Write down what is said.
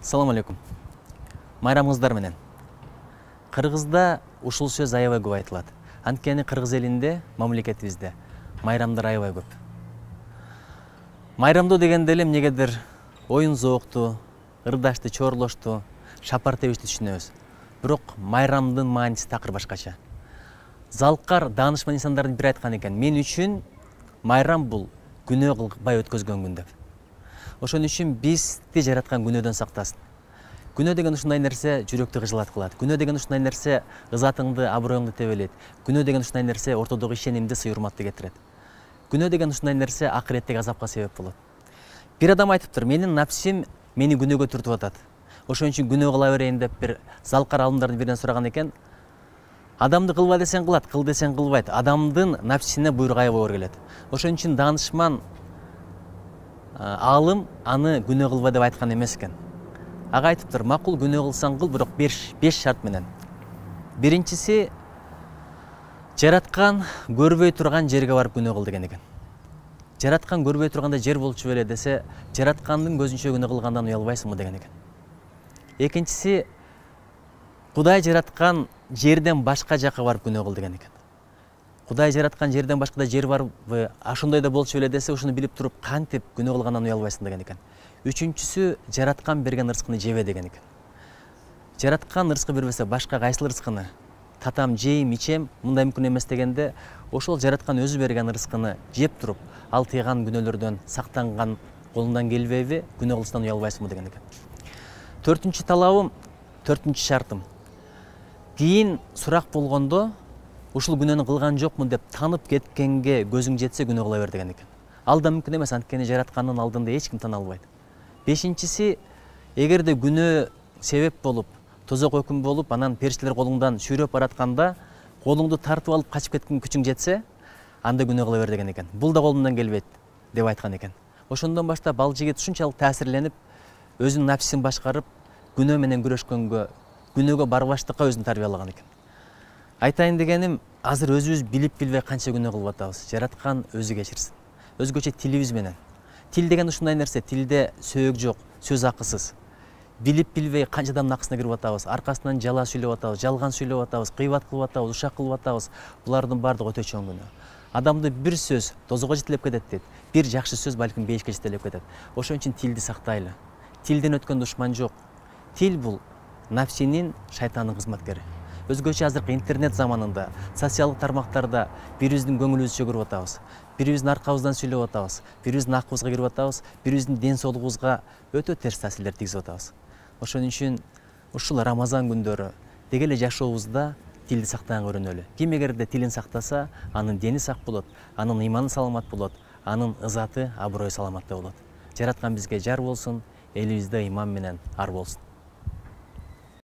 Салам алейкум. Майрамыңыздар менен. Кыргызда ушул сөз аябай көп айтылат. Анткени кыргыз элинде, мамлекетибизде майрамдар аябай көп. Майрамдоо дегенде эле эмнегедир оюн зоокту, ырдашты, чорлошту, шапар тебишти түшүнөбүз. Бирок майрамдын мааниси такыр башкача. Залкар даанышман инсандардын бири айткан экен: "Мен үчүн майрам бул күнөө кылбай өткөзгөн күн" деп. Ошон үчүн бизди жараткан күнөөдөн сактасын. Күнөө деген ушундай нерсе жүрөктү кыжылат кылат. Күнөө деген ушундай нерсе ызатыңды, аброюңду тебелейт. Күнөө деген ушундай нерсе ортодогу ишенимди, сый-урматты кетирет. Күнөө деген ушундай нерсе акыреттеги азапка себеп болот. Бир адам айтыптыр: "Менин напсим мени күнөөгө түртүп атат. Ошон үчүн күнөө кыла берейин" деп бир залкар алымдардын биринен сураган экен. Адамды кылба десең кылат, кыл десең кылбайт. Адамдын напсисине буйрук аябай оор келет. Ошон үчүн даанышман алым аны күнөө кылба деп айткан эмес экен. Ага айтыптыр: "Макул, күнөө кылсаң кыл, бирок 5 шарт менен. Биринчиси, жараткан көрбөй турган жерге барып күнөө кыл" деген экен. Жараткан көрбөй тургандай жер болчу беле десе, жараткандын көзүнчө күнөө кылгандан уялбайсыңбы деген экен. Экинчиси, Кудай жараткан жерден башка жакка барып күнөө кыл деген экен. Кудай жараткан жерден башкада жер барбы, ошондой да болчу беле десе, ушуну билип туруп кантип күнөө кылгандан уялбайсың деген экен. Үчүнчүсү, жараткан берген ырыскыны жебе деген экен. Жараткан ырыскы бербесе, башка кайсыл ырыскыны татам, жейм, ичем, мындай мүмкүн эмес дегенде, ошол жараткан өзү берген ырыскыны жеп туруп, ал тыйган күнөөлөрдөн сактанган колундан келбейби, күнөө кылыштан уялбайсыңбы деген экен. Төртүнчү талабым, төртүнчү шартым: кийин сурак болгондо ушул күнөөнү кылган жокмун деп танып кеткенге көзүң жетсе, күнөө кыла бер деген экен. Ал да мүмкүн эмес, анткени жараткандын алдында эч ким тана албайт. Бешинчиси, эгерде күнөө себеп болуп, тозок өкүм болуп, анан периштелер колуңдан шүйрөп баратканда колуңду тартып алып качып кеткен күчүң жетсе, анда күнөө кыла бер деген экен. Бул да колумдан келбейт деп айткан экен. Ошондон баштап ал жигит ушунчалык таасирленип, өзүнүн напсисин башкарып, күнөө менен күрөшкөнгө, күнөөгө барбаштыкка өзүн тарбиялаган экен. Айтайын дегеним, азыр өзүбүз билип билбей канча күнөө кылып атабыз. Жараткан өзү кечирсин. Өзгөчө тилибиз менен. Тил деген ушундай нерсе, тилде сөөгү жок, сөз акысыз. Билип билбей канча адамдын акысына кирип атабыз, аркасынан жала сүйлөп атабыз, жалган сүйлөп атабыз, кыйбат кылып атабыз, ушак кылып атабыз. Булардын баардыгы өтө чоң күнөө. Адамды бир сөз тозого жетелеп кетет дейт. Бир жакшы сөз балким бейишке жетелеп кетет. Ошон үчүн тилди сактайлы. Тилден өткөн душман жок. Тил бул напсинин, шайтандын кызматкери. Өзгөчө азыркы интернет заманында, социалдык тармактарда бирибиздин көңүлүбүзчө көрүп атабыз. Бирибиздин аркабыздан сүйлөп атабыз, бирибиздин акыбызга кирип атабыз, бирибиздин ден соолугубузга өтө терс таасирлер тийгизип атабыз. Ошон үчүн ушул Рамазан күндөрү деги эле жашообузда тилди сактаганга үйрөнөлү. Ким эгерде тилин сактаса, анын дени сак болот, анын ыйманы саламат болот, анын ызаты, аброю саламатта болот. Жараткан бизге жар болсун, элибизде ыйман менен ар болсун.